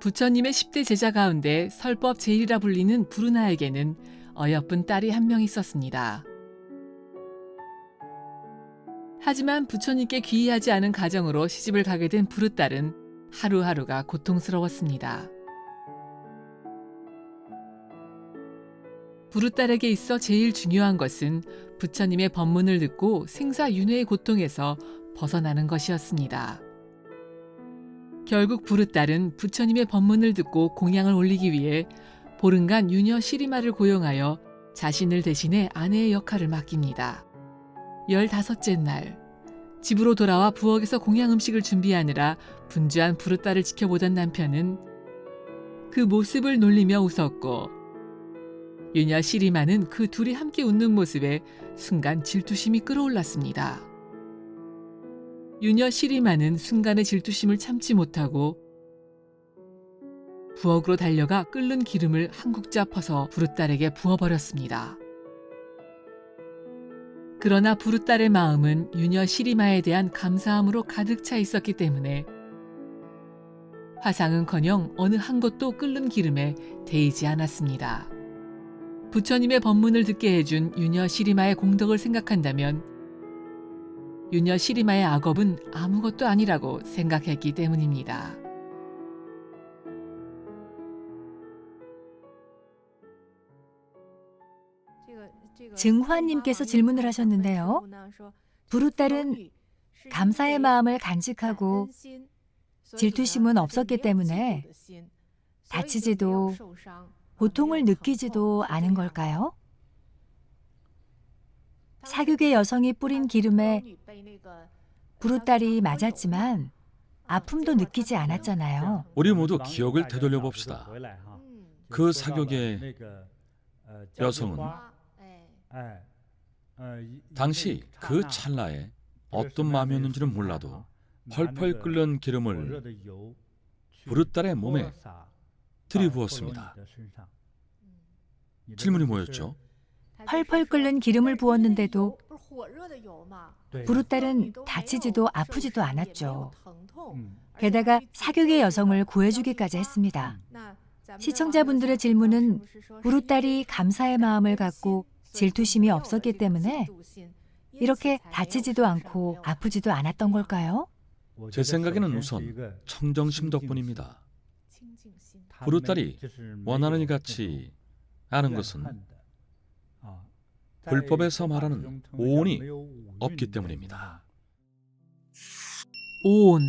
부처님의 10대 제자 가운데 설법 제일이라 불리는 부르나에게는 어여쁜 딸이 한 명 있었습니다. 하지만 부처님께 귀의하지 않은 가정으로 시집을 가게 된 부르딸은 하루하루가 고통스러웠습니다. 부르딸에게 있어 제일 중요한 것은 부처님의 법문을 듣고 생사윤회의 고통에서 벗어나는 것이었습니다. 결국 부르딸은 부처님의 법문을 듣고 공양을 올리기 위해 보름간 유녀 시리마를 고용하여 자신을 대신해 아내의 역할을 맡깁니다. 15째 날, 집으로 돌아와 부엌에서 공양 음식을 준비하느라 분주한 부르딸을 지켜보던 남편은 그 모습을 놀리며 웃었고, 유녀 시리마는 그 둘이 함께 웃는 모습에 순간 질투심이 끌어올랐습니다. 유녀 시리마는 순간의 질투심을 참지 못하고 부엌으로 달려가 끓는 기름을 한 국자 퍼서 부르딸에게 부어버렸습니다. 그러나 부르딸의 마음은 유녀 시리마에 대한 감사함으로 가득 차 있었기 때문에 화상은커녕 어느 한 것도 끓는 기름에 데이지 않았습니다. 부처님의 법문을 듣게 해준 유녀 시리마의 공덕을 생각한다면 유녀 시리마의 악업은 아무것도 아니라고 생각했기 때문입니다. 증화님께서 질문을 하셨는데요. 부르딸은 감사의 마음을 간직하고 질투심은 없었기 때문에 다치지도 고통을 느끼지도 않은 걸까요? 사교계 여성이 뿌린 기름에 부르딸이 맞았지만 아픔도 느끼지 않았잖아요. 우리 모두 기억을 되돌려 봅시다. 그 사격의 여성은 당시 그 찰나에 어떤 마음이었는지는 몰라도 펄펄 끓는 기름을 부르딸의 몸에 들이부었습니다. 질문이 뭐였죠? 펄펄 끓는 기름을 부었는데도 부르딸은 다치지도 아프지도 않았죠. 게다가 사교계 여성을 구해주기까지 했습니다. 시청자분들의 질문은 부르딸이 감사의 마음을 갖고 질투심이 없었기 때문에 이렇게 다치지도 않고 아프지도 않았던 걸까요? 제 생각에는 우선 청정심 덕분입니다. 부르딸이 원하는 이같이 아는 것은 불법에서 말하는 오온이 없기 때문입니다. 오온.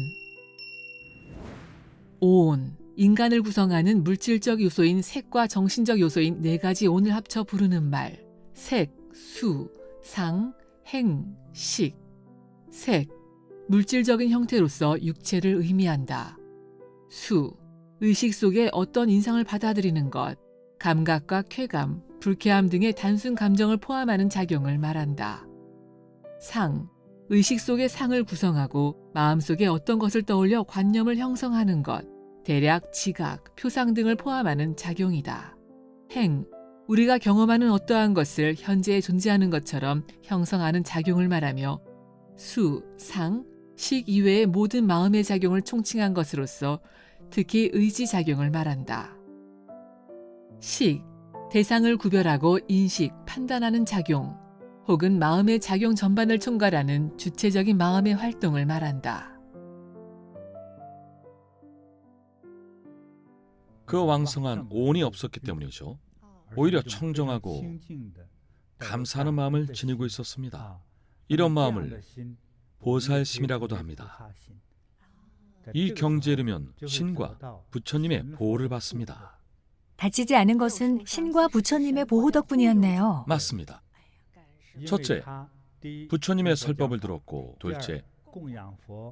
오온. 인간을 구성하는 물질적 요소인 색과 정신적 요소인 네 가지 온을 합쳐 부르는 말. 색, 수, 상, 행, 식. 색. 물질적인 형태로서 육체를 의미한다. 수. 의식 속에 어떤 인상을 받아들이는 것. 감각과 쾌감, 불쾌함 등의 단순 감정을 포함하는 작용을 말한다. 상, 의식 속의 상을 구성하고 마음속에 어떤 것을 떠올려 관념을 형성하는 것, 대략 지각, 표상 등을 포함하는 작용이다. 행, 우리가 경험하는 어떠한 것을 현재에 존재하는 것처럼 형성하는 작용을 말하며 수, 상, 식 이외의 모든 마음의 작용을 총칭한 것으로서 특히 의지 작용을 말한다. 식, 대상을 구별하고 인식, 판단하는 작용, 혹은 마음의 작용 전반을 총괄하는 주체적인 마음의 활동을 말한다. 그 왕성한 오온이 없었기 때문이죠. 오히려 청정하고 감사하는 마음을 지니고 있었습니다. 이런 마음을 보살심이라고도 합니다. 이 경지에 이르면 신과 부처님의 보호를 받습니다. 다치지 않은 것은 신과 부처님의 보호 덕분이었네요. 맞습니다. 첫째, 부처님의 설법을 들었고, 둘째,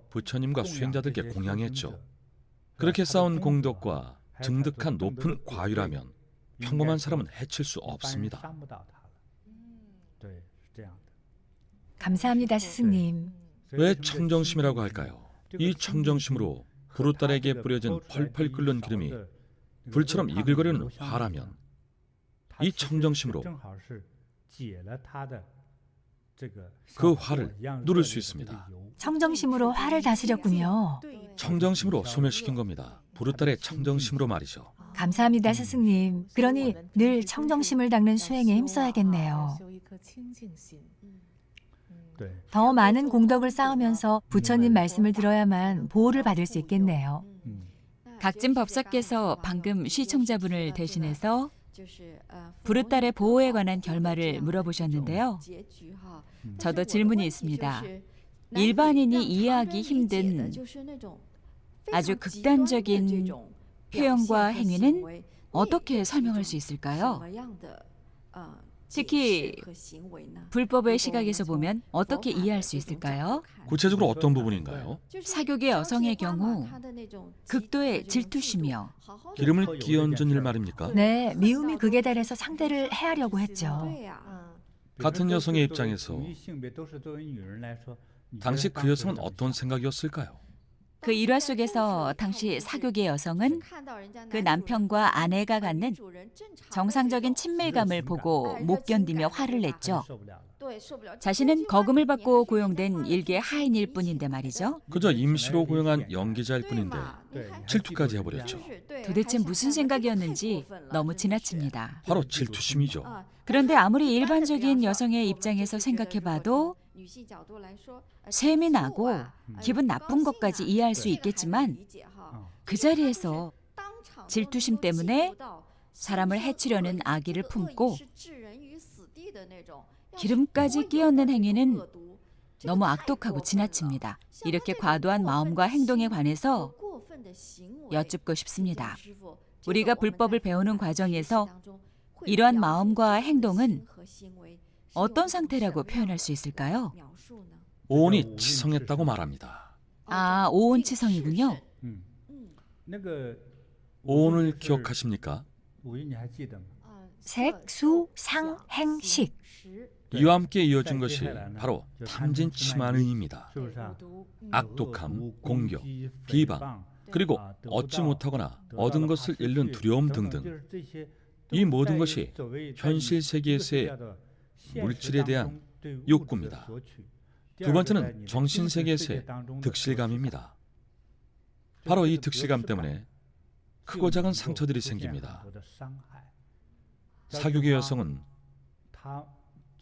부처님과 수행자들께 공양했죠. 그렇게 쌓은 공덕과 증득한 높은 과유라면 평범한 사람은 해칠 수 없습니다. 감사합니다, 스승님. 왜 청정심이라고 할까요? 이 청정심으로 부르딸에게 뿌려진 펄펄 끓는 기름이 불처럼 이글거리는 화라면 이 청정심으로 그 화를 누를 수 있습니다. 청정심으로 화를 다스렸군요. 청정심으로 소멸시킨 겁니다. 부르딸의 청정심으로 말이죠. 감사합니다, 스승님. 그러니 늘 청정심을 닦는 수행에 힘써야겠네요. 더 많은 공덕을 쌓으면서 부처님 말씀을 들어야만 보호를 받을 수 있겠네요. 각진 법사께서 방금 시청자분을 대신해서 부르딸의 보호에 관한 결말을 물어보셨는데요. 저도 질문이 있습니다. 일반인이 이해하기 힘든 아주 극단적인 표현과 행위는 어떻게 설명할 수 있을까요? 특히 불법의 시각에서 보면 어떻게 이해할 수 있을까요? 구체적으로 어떤 부분인가요? 사교계 여성의 경우 극도의 질투심이요. 기름을 끼얹은 일 말입니까? 네, 미움이 극에 달해서 상대를 해하려고 했죠. 같은 여성의 입장에서 당시 그 여성은 어떤 생각이었을까요? 그 일화 속에서 당시 사교계 여성은 그 남편과 아내가 갖는 정상적인 친밀감을 보고 못 견디며 화를 냈죠. 자신은 거금을 받고 고용된 일개 하인일 뿐인데 말이죠. 그저 임시로 고용한 연기자일 뿐인데 질투까지 해버렸죠. 도대체 무슨 생각이었는지 너무 지나칩니다. 바로 질투심이죠. 그런데 아무리 일반적인 여성의 입장에서 생각해봐도 셈이 나고 기분 나쁜 것까지 이해할 수 있겠지만 그 자리에서 질투심 때문에 사람을 해치려는 악의를 품고 기름까지 끼얹는 행위는 너무 악독하고 지나칩니다. 이렇게 과도한 마음과 행동에 관해서 여쭙고 싶습니다. 우리가 불법을 배우는 과정에서 이러한 마음과 행동은 어떤 상태라고 표현할 수 있을까요? 오온이 치성했다고 말합니다. 아, 오온치성이군요. 오온을 기억하십니까? 색, 수, 상, 행, 식. 이와 함께 이어진 것이 바로 탐진치만의입니다. 악독함, 공격, 비방, 그리고 얻지 못하거나 얻은 것을 잃는 두려움 등등. 이 모든 것이 현실 세계에서의 물질에 대한 욕구입니다. 두 번째는 정신 세계에서의 득실감입니다. 바로 이 득실감 때문에 크고 작은 상처들이 생깁니다. 사교계 여성은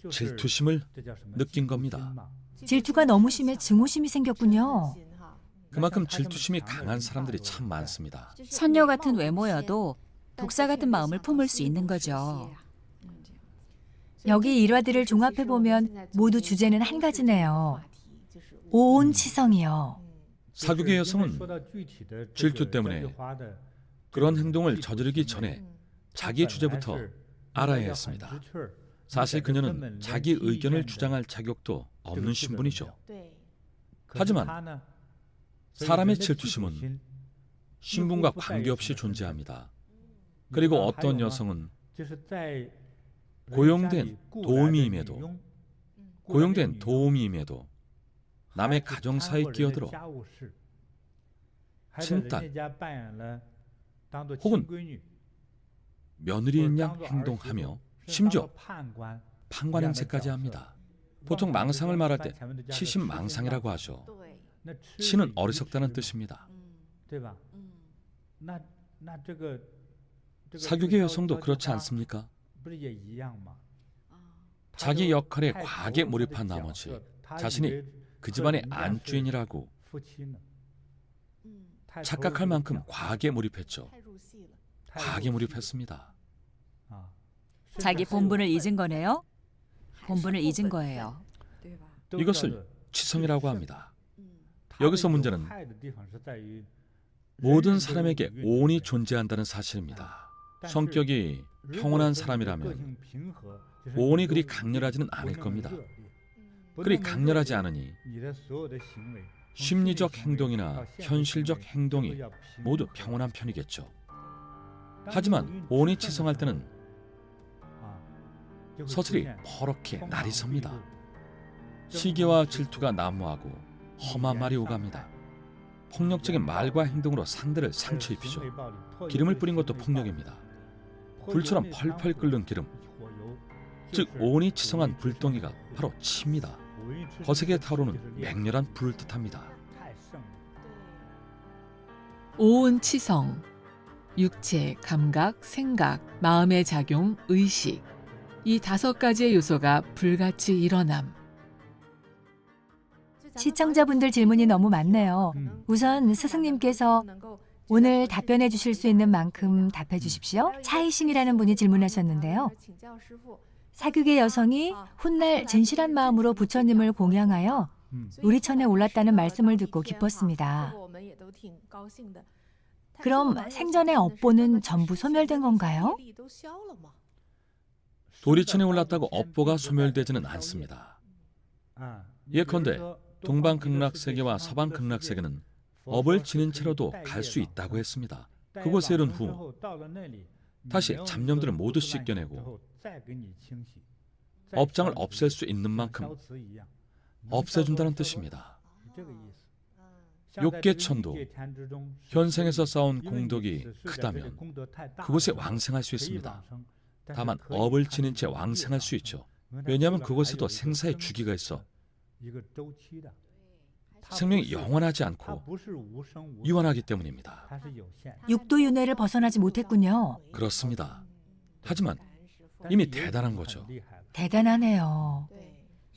질투심을 느낀 겁니다. 질투가 너무 심해 증오심이 생겼군요. 그만큼 질투심이 강한 사람들이 참 많습니다. 선녀 같은 외모여도 독사 같은 마음을 품을 수 있는 거죠. 여기 일화들을 종합해보면 모두 주제는 한 가지네요. 오온치성이요. 사교계 여성은 질투 때문에 그런 행동을 저지르기 전에 자기 주제부터 알아야 했습니다. 사실 그녀는 자기 의견을 주장할 자격도 없는 신분이죠. 하지만 사람의 질투심은 신분과 관계없이 존재합니다. 그리고 어떤 여성은 고용된 도우미임에도 남의 가정사에 끼어들어 친딸 혹은 며느리인 양 행동하며 심지어 판관 행세까지 합니다. 보통 망상을 말할 때 치신망상이라고 하죠. 치는 어리석다는 뜻입니다. 사교계 여성도 그렇지 않습니까? 자기 역할에 과하게 몰입한 나머지 자신이 그 집안의 안주인이라고 착각할 만큼 과하게 몰입했죠. 과하게 몰입했습니다. 자기 본분을 잊은 거네요. 본분을 잊은 거예요. 이것을 치성이라고 합니다. 여기서 문제는 모든 사람에게 오온이 존재한다는 사실입니다. 성격이 평온한 사람이라면 오온이 그리 강렬하지는 않을 겁니다. 그리 강렬하지 않으니 심리적 행동이나 현실적 행동이 모두 평온한 편이겠죠. 하지만 오온이 치성할 때는 서슬이 퍼렇게 날이 섭니다. 시기와 질투가 난무하고 험한 말이 오갑니다. 폭력적인 말과 행동으로 상대를 상처 입히죠. 기름을 뿌린 것도 폭력입니다. 불처럼 펄펄 끓는 기름. 즉 오온이 치성한 불덩이가 바로 치입니다. 거세게 타오르는 맹렬한 불을 뜻합니다. 오온 치성. 육체, 감각, 생각, 마음의 작용, 의식. 이 5가지의 요소가 불같이 일어남. 시청자분들 질문이 너무 많네요. 우선 스승님께서 오늘 답변해 주실 수 있는 만큼 답해 주십시오. 차이싱이라는 분이 질문하셨는데요. 사교계 여성이 훗날 진실한 마음으로 부처님을 공양하여 우리 천에 올랐다는 말씀을 듣고 기뻤습니다. 그럼 생전의 업보는 전부 소멸된 건가요? 도리천에 올랐다고 업보가 소멸되지는 않습니다. 예컨대 동방극락세계와 서방극락세계는 업을 지닌 채로도 갈 수 있다고 했습니다. 그곳에 이른 후 다시 잡념들을 모두 씻겨내고 업장을 없앨 수 있는 만큼 없애준다는 뜻입니다. 욕계천도 현생에서 쌓은 공덕이 크다면 그곳에 왕생할 수 있습니다. 다만 업을 지닌 채 왕생할 수 있죠. 왜냐하면 그곳에도 생사의 주기가 있어 생명이 영원하지 않고 유한하기 때문입니다. 육도윤회를 벗어나지 못했군요. 그렇습니다. 하지만 이미 대단한 거죠. 대단하네요.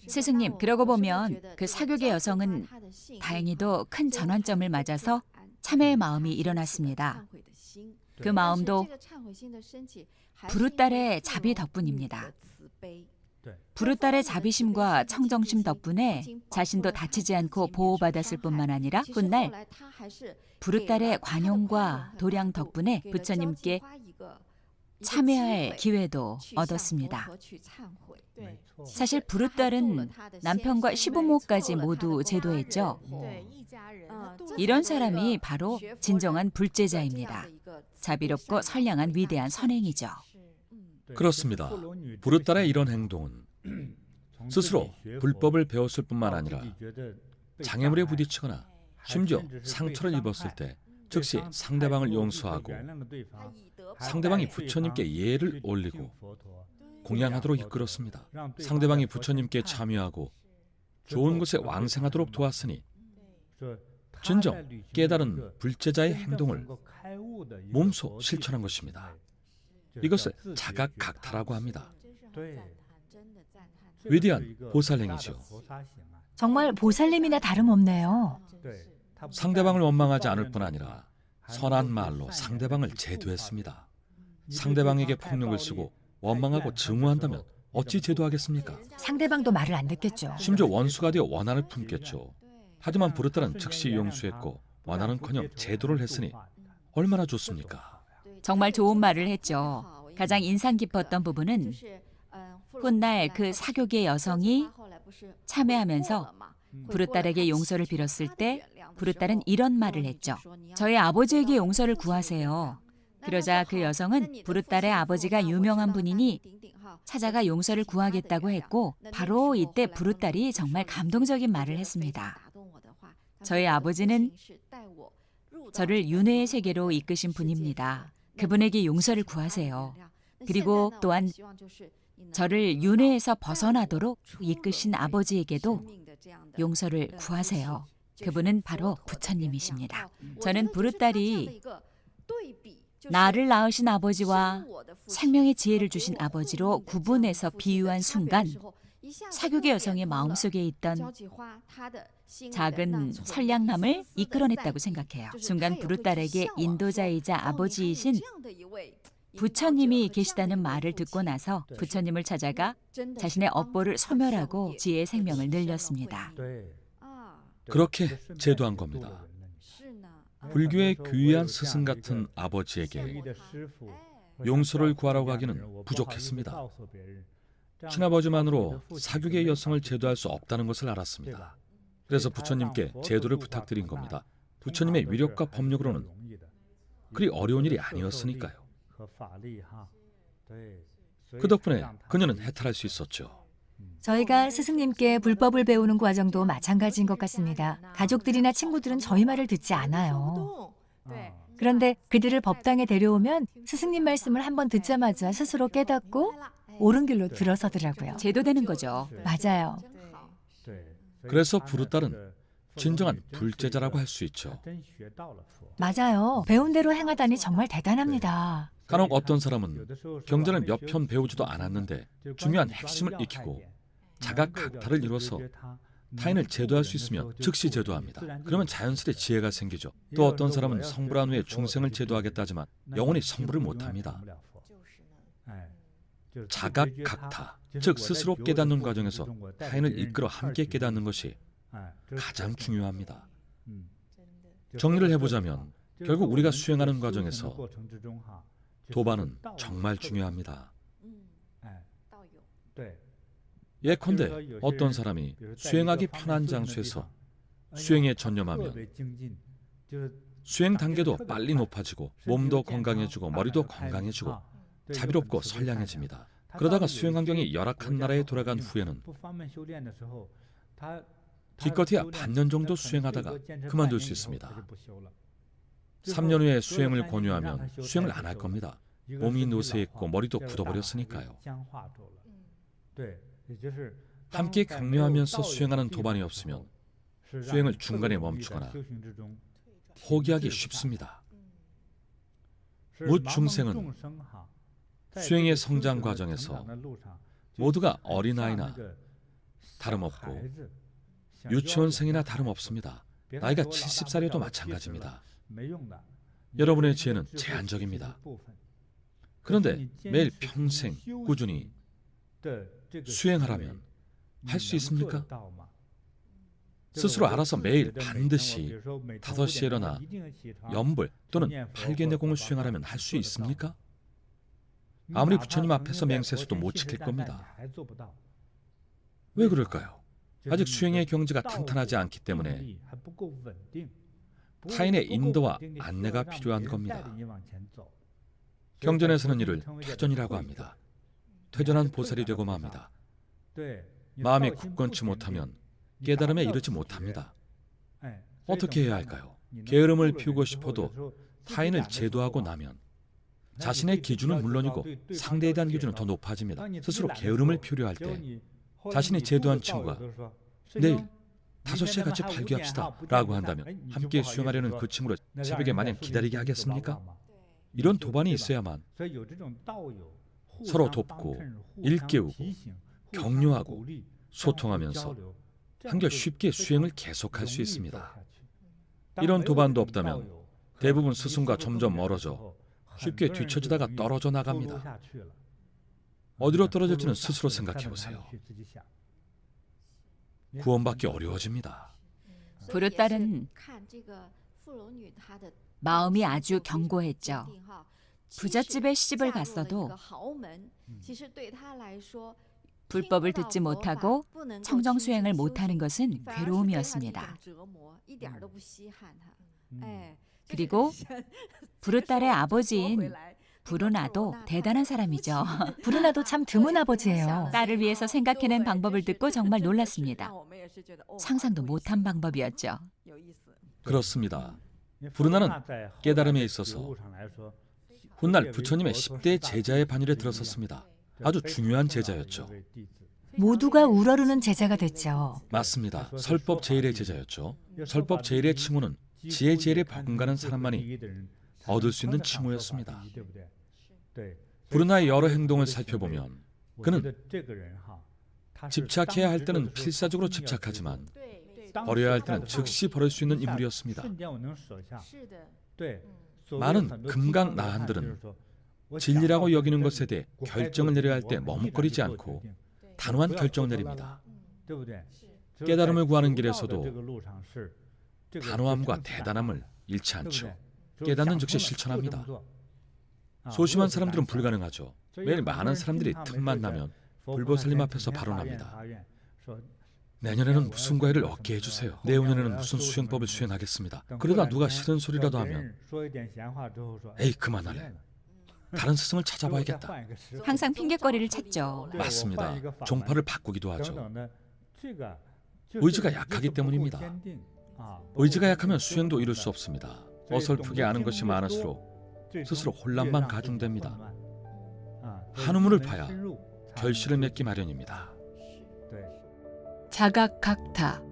스승님, 그러고 보면 그 사교계 여성은 다행히도 큰 전환점을 맞아서 참회의 마음이 일어났습니다. 그 마음도 부르딸의 자비 덕분입니다. 부르딸의 자비심과 청정심 덕분에 자신도 다치지 않고 보호받았을 뿐만 아니라 훗날 부르딸의 관용과 도량 덕분에 부처님께 참회할 기회도 얻었습니다. 사실 부르딸은 남편과 시부모까지 모두 제도했죠. 이런 사람이 바로 진정한 불제자입니다. 자비롭고 선량한 위대한 선행이죠. 그렇습니다. 부르딸의 이런 행동은 스스로 불법을 배웠을 뿐만 아니라 장애물에 부딪히거나 심지어 상처를 입었을 때 즉시 상대방을 용서하고 상대방이 부처님께 예를 올리고 공양하도록 이끌었습니다. 상대방이 부처님께 참여하고 좋은 곳에 왕생하도록 도왔으니 진정 깨달은 불제자의 행동을 몸소 실천한 것입니다. 이것을 자각각타라고 합니다. 위대한 보살행이죠. 정말 보살님이나 다름없네요. 상대방을 원망하지 않을 뿐 아니라 선한 말로 상대방을 제도했습니다. 상대방에게 폭력을 쓰고 원망하고 증오한다면 어찌 제도하겠습니까? 상대방도 말을 안 듣겠죠. 심지어 원수가 되어 원한을 품겠죠. 하지만 부르딸은 즉시 용서했고 원한은커녕 제도를 했으니 얼마나 좋습니까? 정말 좋은 말을 했죠. 가장 인상 깊었던 부분은 훗날 그 사교계 여성이 참회하면서 부르딸에게 용서를 빌었을 때 부르딸은 이런 말을 했죠. 저희 아버지에게 용서를 구하세요. 그러자 그 여성은 부르딸의 아버지가 유명한 분이니 찾아가 용서를 구하겠다고 했고 바로 이때 부르딸이 정말 감동적인 말을 했습니다. 저희 아버지는 저를 윤회의 세계로 이끄신 분입니다. 그분에게 용서를 구하세요. 그리고 또한 저를 윤회에서 벗어나도록 이끄신 아버지에게도 용서를 구하세요. 그분은 바로 부처님이십니다. 저는 부르딸이 나를 낳으신 아버지와 생명의 지혜를 주신 아버지로 구분해서 비유한 순간 사교계 여성의 마음속에 있던 작은 선량함을 이끌어냈다고 생각해요. 순간 부르딸에게 인도자이자 아버지이신 부처님이 계시다는 말을 듣고 나서 부처님을 찾아가 자신의 업보를 소멸하고 지혜의 생명을 늘렸습니다. 그렇게 제도한 겁니다. 불교의 귀한 스승 같은 아버지에게 용서를 구하라고 하기는 부족했습니다. 친아버지만으로 사교계 여성을 제도할 수 없다는 것을 알았습니다. 그래서 부처님께 제도를 부탁드린 겁니다. 부처님의 위력과 법력으로는 그리 어려운 일이 아니었으니까요. 그 덕분에 그녀는 해탈할 수 있었죠. 저희가 스승님께 불법을 배우는 과정도 마찬가지인 것 같습니다. 가족들이나 친구들은 저희 말을 듣지 않아요. 그런데 그들을 법당에 데려오면 스승님 말씀을 한번 듣자마자 스스로 깨닫고 옳은 길로 들어서더라고요. 제도되는 거죠. 맞아요. 그래서 부르딸은 진정한 불제자라고 할 수 있죠. 맞아요. 배운 대로 행하다니 정말 대단합니다. 간혹 어떤 사람은 경전을 몇 편 배우지도 않았는데 중요한 핵심을 익히고 자각각타를 이뤄서 타인을 제도할 수 있으면 즉시 제도합니다. 그러면 자연스레 지혜가 생기죠. 또 어떤 사람은 성불한 후에 중생을 제도하겠다지만 영원히 성불을 못합니다. 자각각타, 즉 스스로 깨닫는 과정에서 타인을 이끌어 함께 깨닫는 것이 가장 중요합니다. 정리를 해보자면 결국 우리가 수행하는 과정에서 도반은 정말 중요합니다. 예컨대 어떤 사람이 수행하기 편한 장소에서 수행에 전념하면 수행 단계도 빨리 높아지고 몸도 건강해지고 머리도 건강해지고 자비롭고 선량해집니다. 그러다가 수행 환경이 열악한 나라에 돌아간 후에는 기껏해야 반년 정도 수행하다가 그만둘 수 있습니다. 3년 후에 수행을 권유하면 수행을 안 할 겁니다. 몸이 노쇠했고 머리도 굳어버렸으니까요. 함께 격려하면서 수행하는 도반이 없으면 수행을 중간에 멈추거나 포기하기 쉽습니다. 무중생은 수행의 성장 과정에서 모두가 어린아이나 다름없고 유치원생이나 다름없습니다. 나이가 70살이어도 마찬가지입니다. 여러분의 지혜는 제한적입니다. 그런데 매일 평생 꾸준히 수행하라면 할 수 있습니까? 스스로 알아서 매일 반드시 5시에 일어나 염불 또는 팔계내공을 수행하라면 할 수 있습니까? 아무리 부처님 앞에서 맹세해서도 못 지킬 겁니다. 왜 그럴까요? 아직 수행의 경지가 탄탄하지 않기 때문에 타인의 인도와 안내가 필요한 겁니다. 경전에서는 이를 퇴전이라고 합니다. 퇴전한 보살이 되고 맙니다. 마음이 굳건치 못하면 깨달음에 이르지 못합니다. 어떻게 해야 할까요? 게으름을 피우고 싶어도 타인을 제도하고 나면 자신의 기준은 물론이고 상대에 대한 기준은 더 높아집니다. 스스로 게으름을 피우려 할 때 자신이 제도한 친구가 내일 5시에 같이 발귀합시다 라고 한다면 함께 수행하려는 그 친구를 새벽에 마냥 기다리게 하겠습니까? 이런 도반이 있어야만 서로 돕고 일깨우고 격려하고 소통하면서 한결 쉽게 수행을 계속할 수 있습니다. 이런 도반도 없다면 대부분 스승과 점점 멀어져 쉽게 뒤처지다가 떨어져 나갑니다. 어디로 떨어질지는 스스로 생각해 보세요. 구원받기 어려워집니다. 부르딸은 마음이 아주 견고했죠. 부잣집에 시집을 갔어도 불법을 듣지 못하고 청정 수행을 못하는 것은 괴로움이었습니다. 그리고 부르딸의 아버지인 부르나도 대단한 사람이죠. 부르나도 참 드문 아버지예요. 딸을 위해서 생각해낸 방법을 듣고 정말 놀랐습니다. 상상도 못한 방법이었죠. 그렇습니다. 부르나는 깨달음에 있어서 훗날 부처님의 10대 제자의 반열에 들어섰습니다. 아주 중요한 제자였죠. 모두가 우러르는 제자가 됐죠. 맞습니다. 설법 제일의 제자였죠. 설법 제일의 칭호는 지혜 제일에 버금가는 사람만이 얻을 수 있는 칭호였습니다. 부르나의 여러 행동을 살펴보면 그는 집착해야 할 때는 필사적으로 집착하지만 버려야 할 때는 즉시 버릴 수 있는 인물이었습니다. 많은 금강 나한들은 진리라고 여기는 것에 대해 결정을 내려야 할 때 머뭇거리지 않고 단호한 결정을 내립니다. 깨달음을 구하는 길에서도 단호함과 대단함을 잃지 않죠. 깨닫는 즉시 실천합니다. 소심한 사람들은 불가능하죠. 매일 많은 사람들이 틈만 나면 불보살님 앞에서 발언합니다. 내년에는 무슨 과일을 얻게 해주세요. 내후년에는 무슨 수행법을 수행하겠습니다. 그러다 누가 싫은 소리라도 하면 에이 그만할래. 다른 스승을 찾아봐야겠다. 항상 핑계거리를 찾죠. 맞습니다. 종파를 바꾸기도 하죠. 의지가 약하기 때문입니다. 의지가 약하면 수행도 이룰 수 없습니다. 어설프게 아는 것이 많을수록 스스로 혼란만 가중됩니다. 한 우물을 파야 결실을 맺기 마련입니다. 자각각타.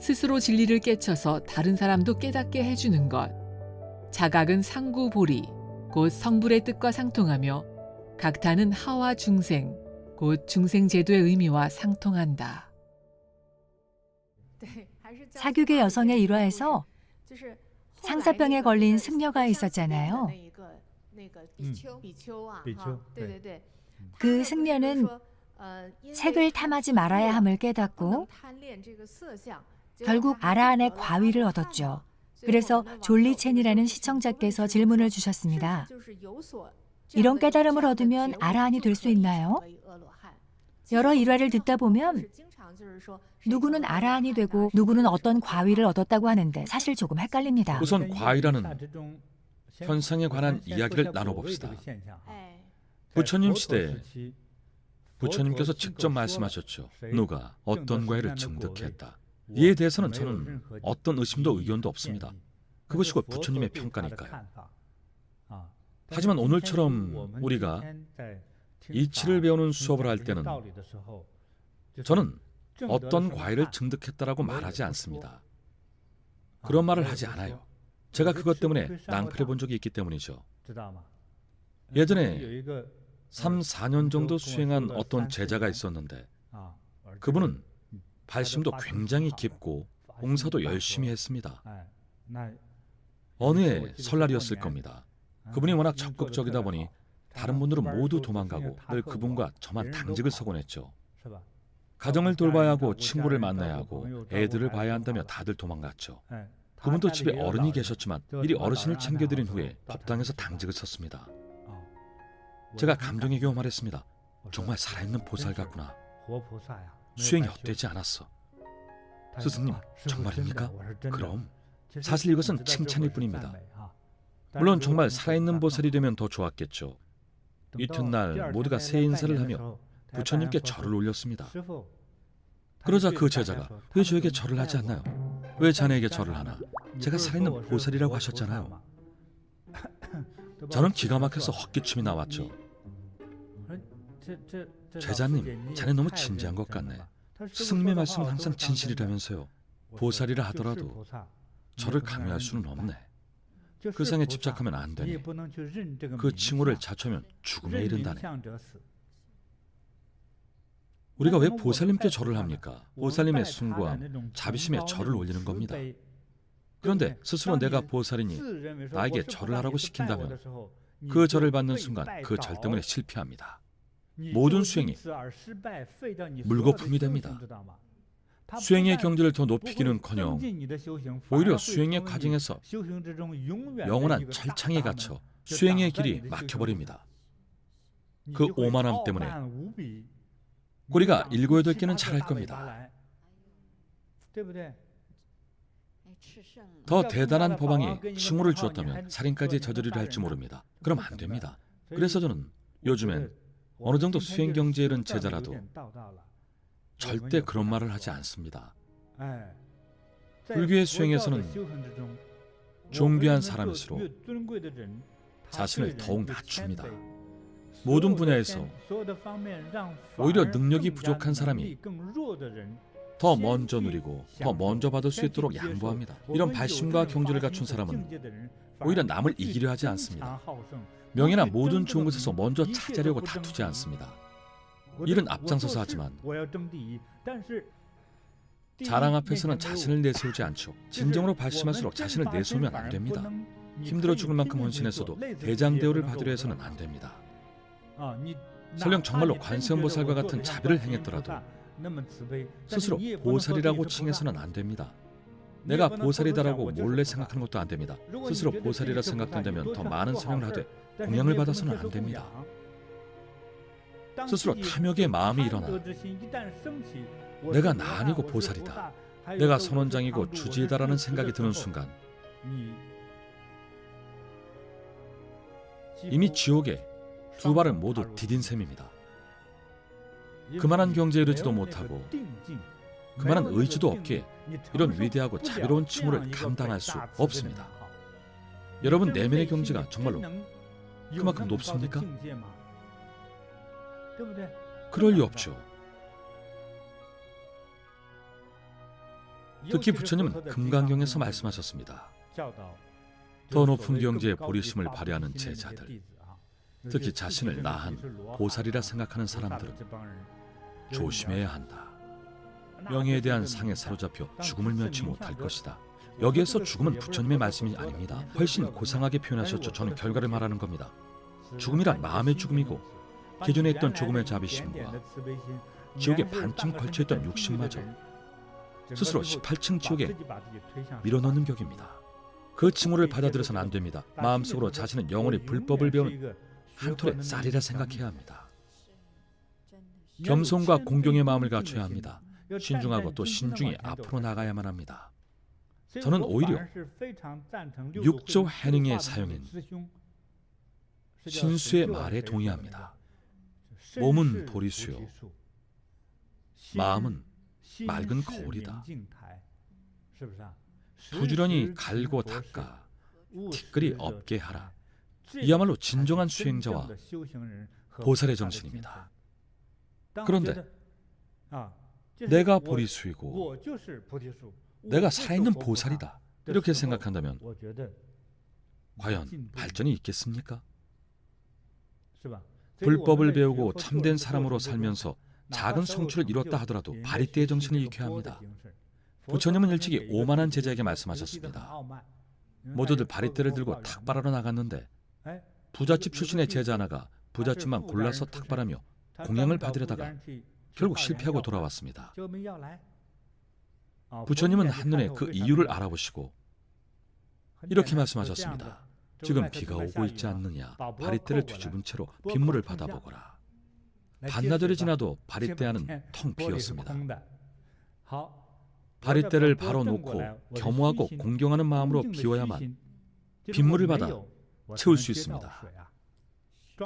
스스로 진리를 깨쳐서 다른 사람도 깨닫게 해주는 것. 자각은 상구보리, 곧 성불의 뜻과 상통하며 각타는 하와 중생, 곧 중생제도의 의미와 상통한다. 사교계 여성의 일화에서 상사병에 걸린 승려가 있었잖아요. 그 승려는 색을 탐하지 말아야 함을 깨닫고 결국 아라한의 과위를 얻었죠. 그래서 졸리첸이라는 시청자께서 질문을 주셨습니다. 이런 깨달음을 얻으면 아라한이 될 수 있나요? 여러 일화를 듣다 보면 누구는 아라한이 되고 누구는 어떤 과위를 얻었다고 하는데 사실 조금 헷갈립니다. 우선 과위라는 현상에 관한 이야기를 나눠봅시다. 부처님 시대에 부처님께서 직접 말씀하셨죠. 누가 어떤 과위를 증득했다. 이에 대해서는 저는 어떤 의심도 의견도 없습니다. 그것이 곧 부처님의 평가니까요. 하지만 오늘처럼 우리가 이치를 배우는 수업을 할 때는 저는 어떤 과일을 증득했다라고 말하지 않습니다. 그런 말을 하지 않아요. 제가 그것 때문에 낭패를 본 적이 있기 때문이죠. 예전에 3, 4년 정도 수행한 어떤 제자가 있었는데 그분은 발심도 굉장히 깊고 봉사도 열심히 했습니다. 어느 해 설날이었을 겁니다. 그분이 워낙 적극적이다 보니 다른 분들은 모두 도망가고 늘 그분과 저만 당직을 서곤 했죠. 가정을 돌봐야 하고 친구를 만나야 하고 애들을 봐야 한다며 다들 도망갔죠. 그분도 집에 어른이 계셨지만 미리 어르신을 챙겨드린 후에 법당에서 당직을 섰습니다. 제가 감동의 겨우 말했습니다. 정말 살아있는 보살 같구나. 수행이 헛되지 않았어. 스승님, 정말입니까? 그럼 사실 이것은 칭찬일 뿐입니다. 물론 정말 살아있는 보살이 되면 더 좋았겠죠. 이튿날 모두가 새 인사를 하며 부처님께 절을 올렸습니다. 그러자 그 제자가 왜 저에게 절을 하지 않나요? 왜 자네에게 절을 하나? 제가 살아있는 보살이라고 하셨잖아요. 저는 기가 막혀서 헛기침이 나왔죠. 제자님, 자네 너무 진지한 것 같네. 스승님의 말씀은 항상 진실이라면서요. 보살이라 하더라도 저를 강요할 수는 없네. 그 상에 집착하면 안 되네. 그 칭호를 자초하면 죽음에 이른다네. 우리가 왜 보살님께 절을 합니까? 보살님의 숭고함, 자비심에 절을 올리는 겁니다. 그런데 스스로 내가 보살이니 나에게 절을 하라고 시킨다면 그 절을 받는 순간 그 절 때문에 실패합니다. 모든 수행이 물거품이 됩니다. 수행의 경지를 더 높이기는커녕 오히려 수행의 과정에서 영원한 철창에 갇혀 수행의 길이 막혀버립니다. 그 오만함 때문에 우리가 7, 8개는 잘할 겁니다. 더 대단한 법왕이 칭호를 주었다면 살인까지 저지르려 할지 모릅니다. 그럼 안 됩니다. 그래서 저는 요즘엔 어느 정도 수행 경지에 이른 제자라도 절대 그런 말을 하지 않습니다. 불교의 수행에서는 존귀한 사람일수록 자신을 더욱 낮춥니다. 모든 분야에서 오히려 능력이 부족한 사람이 더 먼저 누리고 더 먼저 받을 수 있도록 양보합니다. 이런 발심과 경지를 갖춘 사람은 오히려 남을 이기려 하지 않습니다. 명예나 모든 좋은 것에서 먼저 차지하려고 다투지 않습니다. 일은 앞장서서 하지만 자랑 앞에서는 자신을 내세우지 않죠. 진정으로 발심할수록 자신을 내세우면 안 됩니다. 힘들어 죽을 만큼 헌신했어도 대장대우를 받으려 해서는 안 됩니다. 설령 정말로 관세음보살과 같은 자비를 행했더라도 스스로 보살이라고 칭해서는 안 됩니다. 내가 보살이다라고 몰래 생각하는 것도 안 됩니다. 스스로 보살이라 생각된다면 더 많은 선행을 하되 공양을 받아서는 안 됩니다. 스스로 탐욕의 마음이 일어나 내가 나 아니고 보살이다, 내가 선원장이고 주지이다라는 생각이 드는 순간 이미 지옥에 두 발을 모두 디딘 셈입니다. 그만한 경지에 이르지도 못하고 그만한 의지도 없기에 이런 위대하고 자비로운 칭호를 감당할 수 없습니다. 여러분 내면의 경지가 정말로 그만큼 높습니까? 그럴 리 없죠. 특히 부처님은 금강경에서 말씀하셨습니다. 더 높은 경지에 보리심을 발휘하는 제자들, 특히 자신을 나한 보살이라 생각하는 사람들은 조심해야 한다. 명예에 대한 상에 사로잡혀 죽음을 면치 못할 것이다. 여기에서 죽음은 부처님의 말씀이 아닙니다. 훨씬 고상하게 표현하셨죠. 저는 결과를 말하는 겁니다. 죽음이란 마음의 죽음이고 기존에 있던 조금의 자비심과 지옥에 반쯤 걸쳐있던 육신마저 스스로 18층 지옥에 밀어넣는 격입니다. 그 징후를 받아들여서는 안 됩니다. 마음속으로 자신은 영원히 불법을 배우는 한 톨의 쌀이라 생각해야 합니다. 겸손과 공경의 마음을 갖춰야 합니다. 신중하고 또 신중히 앞으로 나가야만 합니다. 저는 오히려 육조 해능의 사용인 신수의 말에 동의합니다. 몸은 보리수요, 마음은 맑은 거울이다. 부지런히 갈고 닦아 티끌이 없게 하라. 이야말로 진정한 수행자와 보살의 정신입니다. 그런데 내가 보리수이고 내가 살아있는 보살이다, 이렇게 생각한다면 과연 발전이 있겠습니까? 불법을 배우고 참된 사람으로 살면서 작은 성취를 이뤘다 하더라도 바리떼의 정신을 익혀야 합니다. 부처님은 일찍이 오만한 제자에게 말씀하셨습니다. 모두들 바리떼를 들고 탁발하러 나갔는데 부잣집 출신의 제자 하나가 부잣집만 골라서 탁발하며 공양을 받으려다가 결국 실패하고 돌아왔습니다. 부처님은 한눈에 그 이유를 알아보시고 이렇게 말씀하셨습니다. 지금 비가 오고 있지 않느냐. 바리떼를 뒤집은 채로 빗물을 받아보거라. 반나절이 지나도 바리떼 안은 텅 비었습니다. 바리떼를 바로 놓고 겸허하고 공경하는 마음으로 비워야만 빗물을 받아 채울 수 있습니다.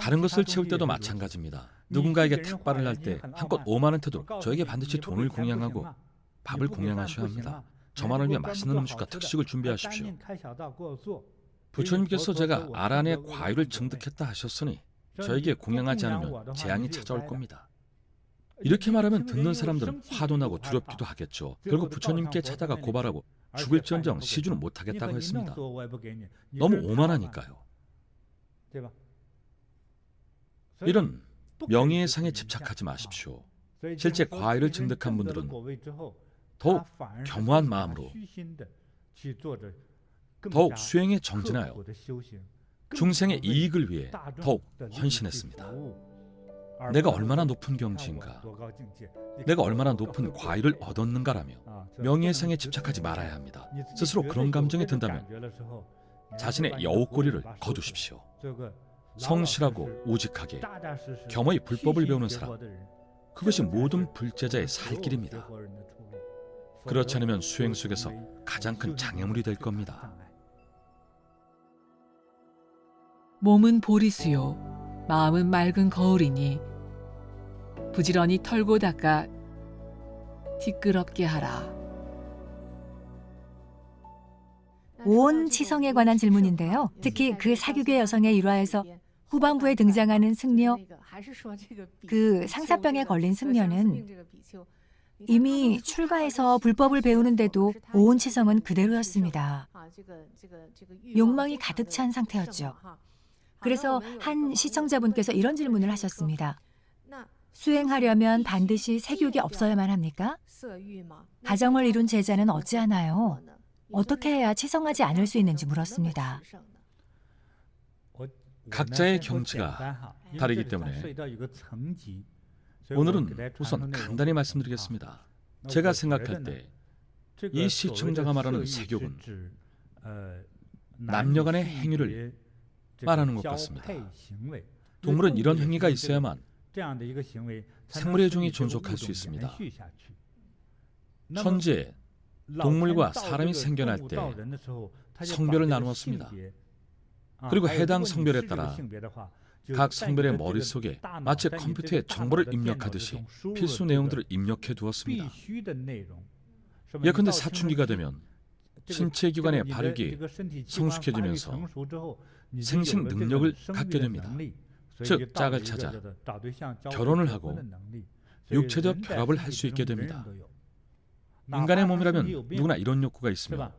다른 것을 채울 때도 마찬가지입니다. 누군가에게 탁발을 할 때 한껏 오만한 태도, 저에게 반드시 돈을 공양하고 밥을 공양하셔야 합니다. 저만을 위해 맛있는 음식과 특식을 준비하십시오. 부처님께서 제가 아란의 과유를 증득했다 하셨으니 저에게 공양하지 않으면 재앙이 찾아올 겁니다. 이렇게 말하면 듣는 사람들은 화도 나고 두렵기도 하겠죠. 결국 부처님께 찾아가 고발하고 죽을지언정 시주는 못하겠다고 했습니다. 너무 오만하니까요. 이런 명예의 상에 집착하지 마십시오. 실제 과유를 증득한 분들은 더욱 겸허한 마음으로 더욱 수행에 정진하여 중생의 이익을 위해 더욱 헌신했습니다. 내가 얼마나 높은 경지인가, 내가 얼마나 높은 과유를 얻었는가라며 명예의 상에 집착하지 말아야 합니다. 스스로 그런 감정이 든다면 자신의 여우꼬리를 거두십시오. 성실하고 우직하게 겸허히 불법을 배우는 사람, 그것이 모든 불제자의 살 길입니다. 그렇지 않으면 수행 속에서 가장 큰 장애물이 될 겁니다. 몸은 보리수요, 마음은 맑은 거울이니 부지런히 털고 닦아 티끌없게 하라. 온 치성에 관한 질문인데요. 특히 그 사교계 여성의 일화에서 후반부에 등장하는 승려, 그 상사병에 걸린 승려는 이미 출가해서 불법을 배우는데도 온 치성은 그대로였습니다. 욕망이 가득 찬 상태였죠. 그래서 한 시청자분께서 이런 질문을 하셨습니다. 수행하려면 반드시 세교육이 없어야만 합니까? 가정을 이룬 제자는 어찌하나요? 어떻게 해야 치성하지 않을 수 있는지 물었습니다. 각자의 경지가 다르기 때문에 오늘은 우선 간단히 말씀드리겠습니다. 제가 생각할 때 이 시청자가 말하는 세교는 남녀 간의 행위를 말하는 것 같습니다. 동물은 이런 행위가 있어야만 생물의 종이 존속할 수 있습니다. 천지에 동물과 사람이 생겨날 때 성별을 나누었습니다. 그리고 해당 성별에 따라 각 성별의 머릿속에 마치 컴퓨터에 정보를 입력하듯이 필수 내용들을 입력해 두었습니다. 예컨대 사춘기가 되면 신체 기관의 발육이 성숙해지면서 생식 능력을 갖게 됩니다. 즉 짝을 찾아 결혼을 하고 육체적 결합을 할 수 있게 됩니다. 인간의 몸이라면 누구나 이런 욕구가 있으며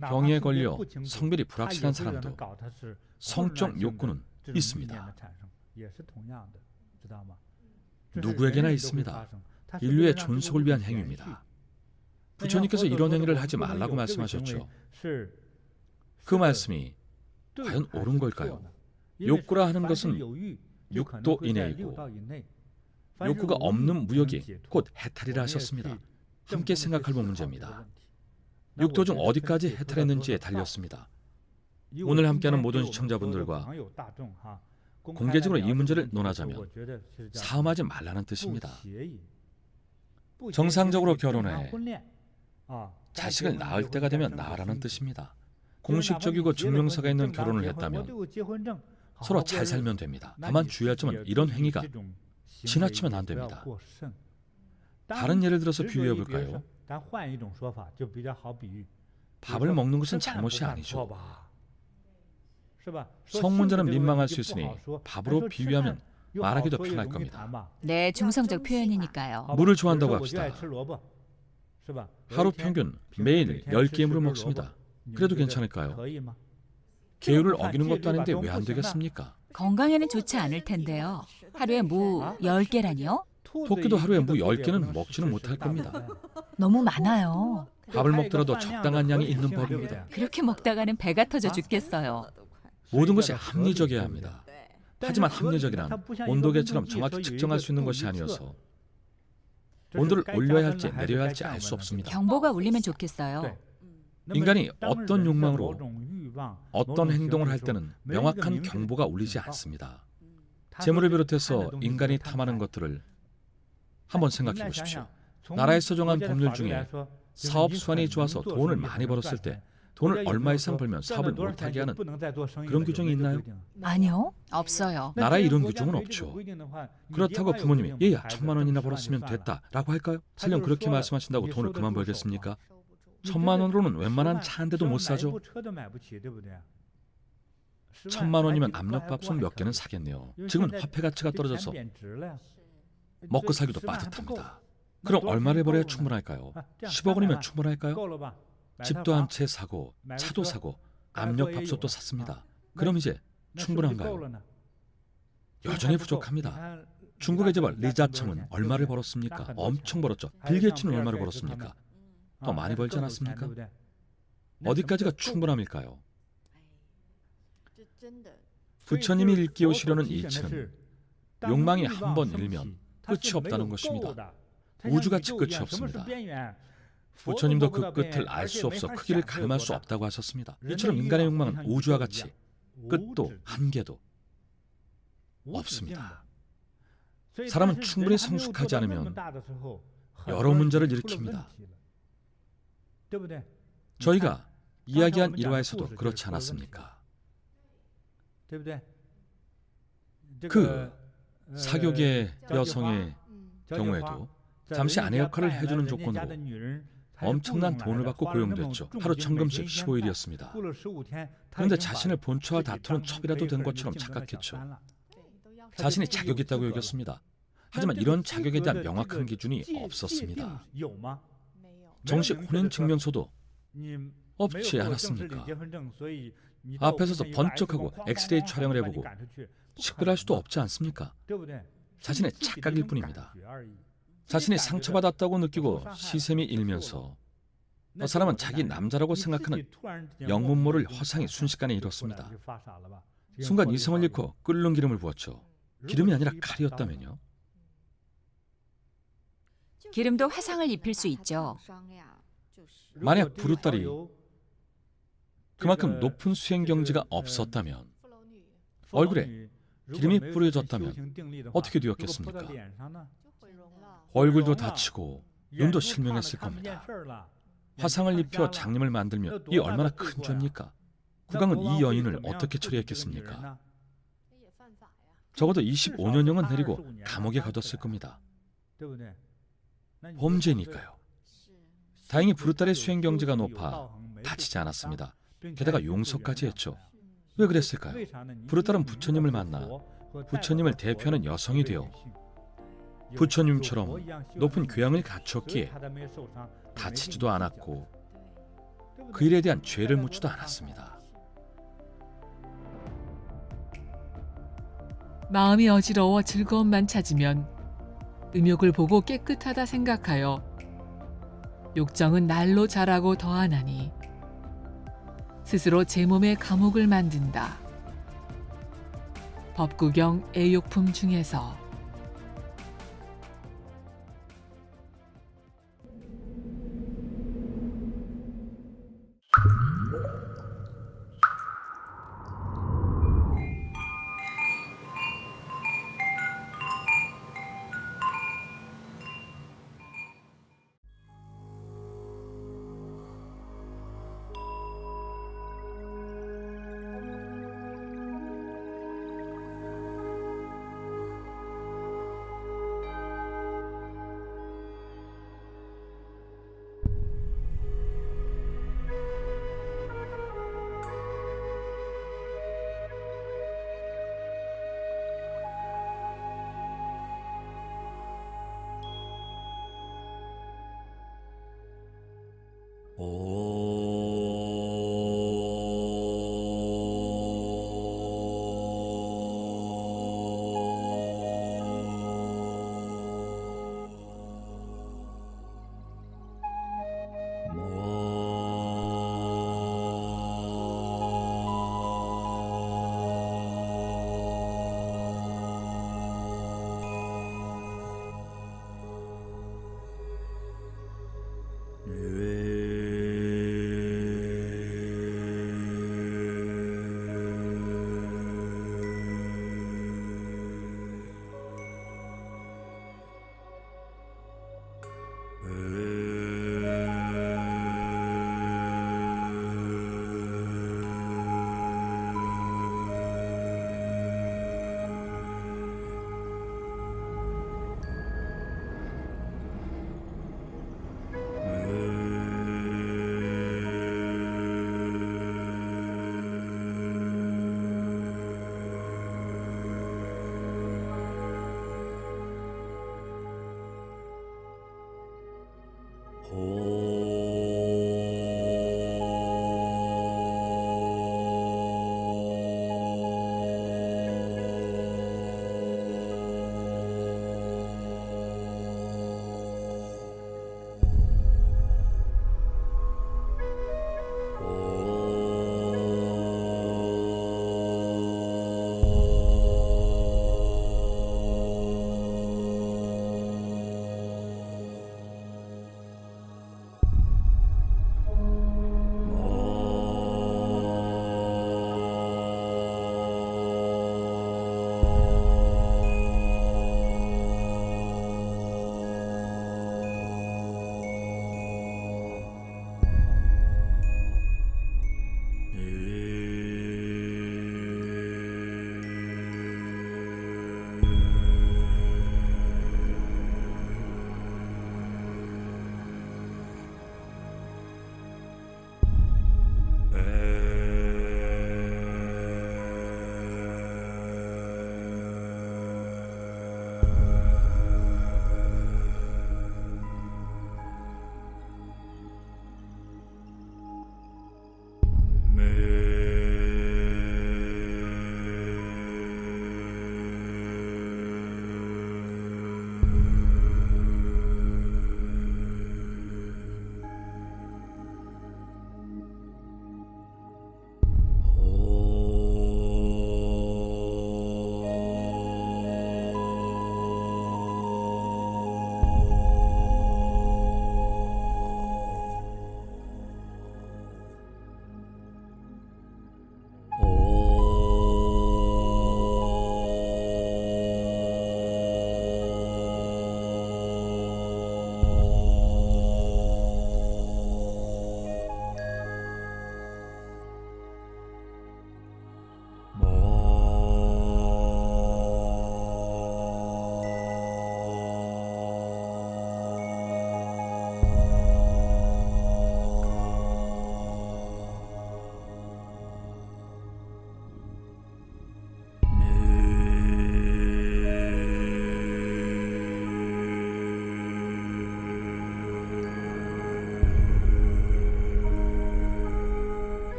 병에 걸려 성별이 불확실한 사람도 성적 욕구는 있습니다. 누구에게나 있습니다. 인류의 존속을 위한 행위입니다. 부처님께서 이런 행위를 하지 말라고 말씀하셨죠. 그 말씀이 과연 옳은 걸까요? 욕구라 하는 것은 육도 이내이고 욕구가 없는 무욕이 곧 해탈이라 하셨습니다. 함께 생각할 문제입니다. 육도 중 어디까지 해탈했는지에 달렸습니다. 오늘 함께하는 모든 시청자분들과 공개적으로 이 문제를 논하자면 사음하지 말라는 뜻입니다. 정상적으로 결혼해 자식을 낳을 때가 되면 낳으라는 뜻입니다. 공식적이고 증명서가 있는 결혼을 했다면 서로 잘 살면 됩니다. 다만 주의할 점은 이런 행위가 지나치면 안 됩니다. 다른 예를 들어서 비유해 볼까요? 밥을 먹는 것은 잘못이 아니죠. 성문자는 민망할 수 있으니 밥으로 비유하면 말하기도 편할 겁니다. 네, 중성적 표현이니까요. 물을 좋아한다고 합시다. 하루 평균 매일 10개의 물을 먹습니다. 그래도 괜찮을까요? 계율을 어기는 것도 아닌데 왜 안 되겠습니까? 건강에는 좋지 않을 텐데요. 하루에 무 10개라니요? 토끼도 하루에 무 10개는 먹지는 못할 겁니다. 너무 많아요. 밥을 먹더라도 적당한 양이 있는 법입니다. 그렇게 먹다가는 배가 터져 죽겠어요. 모든 것이 합리적이어야 합니다. 하지만 합리적이란 온도계처럼 정확히 측정할 수 있는 것이 아니어서 온도를 올려야 할지 내려야 할지 알 수 없습니다. 경보가 울리면 좋겠어요. 인간이 어떤 욕망으로 어떤 행동을 할 때는 명확한 경보가 울리지 않습니다. 재물을 비롯해서 인간이 탐하는 것들을 한번 생각해 보십시오. 나라에서 정한 법률 중에 사업 수완이 좋아서 돈을 많이 벌었을 때 돈을 얼마 이상 벌면 사업을 못하게 하는 그런 규정이 있나요? 아니요. 없어요. 나라에 이런 규정은 없죠. 그렇다고 부모님이 얘야 1,000만 원이나 벌었으면 됐다라고 할까요? 설령 그렇게 말씀하신다고 돈을 그만 벌겠습니까? 1,000만 원으로는 웬만한 차 한 대도 못 사죠. 1,000만 원이면 압력밥솥 몇 개는 사겠네요. 지금은 화폐 가치가 떨어져서 먹고 살기도 빠듯합니다. 그럼 얼마를 벌어야 충분할까요? 10억 원이면 충분할까요? 집도 한 채 사고 차도 사고 압력밥솥도 샀습니다. 그럼 이제 충분한가요? 여전히 부족합니다. 중국의 재벌 리자청은 얼마를 벌었습니까? 엄청 벌었죠. 빌 게이츠는 얼마를 벌었습니까? 더 많이 벌지 않았습니까? 어디까지가 충분함일까요? 부처님이 일깨우시려는 이치는 욕망이 한 번 일면 끝이 없다는 것입니다. 우주같이 끝이 없습니다. 부처님도 그 끝을 알 수 없어 크기를 가늠할 수 없다고 하셨습니다. 이처럼 인간의 욕망은 우주와 같이 끝도 한계도 없습니다. 사람은 충분히 성숙하지 않으면 여러 문제를 일으킵니다. 저희가 이야기한 일화에서도 그렇지 않았습니까? 그 사교계 여성의 경우에도 잠시 아내 역할을 해주는 조건으로 엄청난 돈을 받고 고용됐죠. 하루 천금씩 15일이었습니다. 그런데 자신을 본처와 다투는 첩이라도 된 것처럼 착각했죠. 자신이 자격이 있다고 여겼습니다. 하지만 이런 자격에 대한 명확한 기준이 없었습니다. 정식 혼인 증명서도 없지 않았습니까? 앞에 서서 번쩍하고 엑스레이 촬영을 해보고 식별할 수도 없지 않습니까? 자신의 착각일 뿐입니다. 자신이 상처받았다고 느끼고 시샘이 일면서 사람은 자기 남자라고 생각하는 영문모를 허상히 순식간에 잃었습니다. 순간 이성을 잃고 끓는 기름을 부었죠. 기름이 아니라 칼이었다면요? 기름도 화상을 입힐 수 있죠. 만약 부르딸이 그만큼 높은 수행 경지가 없었다면, 얼굴에 기름이 뿌려졌다면 어떻게 되었겠습니까? 얼굴도 다치고 눈도 실명했을 겁니다. 화상을 입혀 장님을 만들면 이 얼마나 큰 죄입니까? 국왕은 이 여인을 어떻게 처리했겠습니까? 적어도 25년형은 내리고 감옥에 가뒀을 겁니다. 범죄니까요. 다행히 부르딸의 수행 경지가 높아 다치지 않았습니다. 게다가 용서까지 했죠. 왜 그랬을까요? 부르딸은 부처님을 만나 부처님을 대표하는 여성이 되어 부처님처럼 높은 교양을 갖췄기에 다치지도 않았고 그 일에 대한 죄를 묻지도 않았습니다. 마음이 어지러워 즐거움만 찾으면 음욕을 보고 깨끗하다 생각하여 욕정은 날로 자라고 더하나니 스스로 제 몸에 감옥을 만든다. 법구경 애욕품 중에서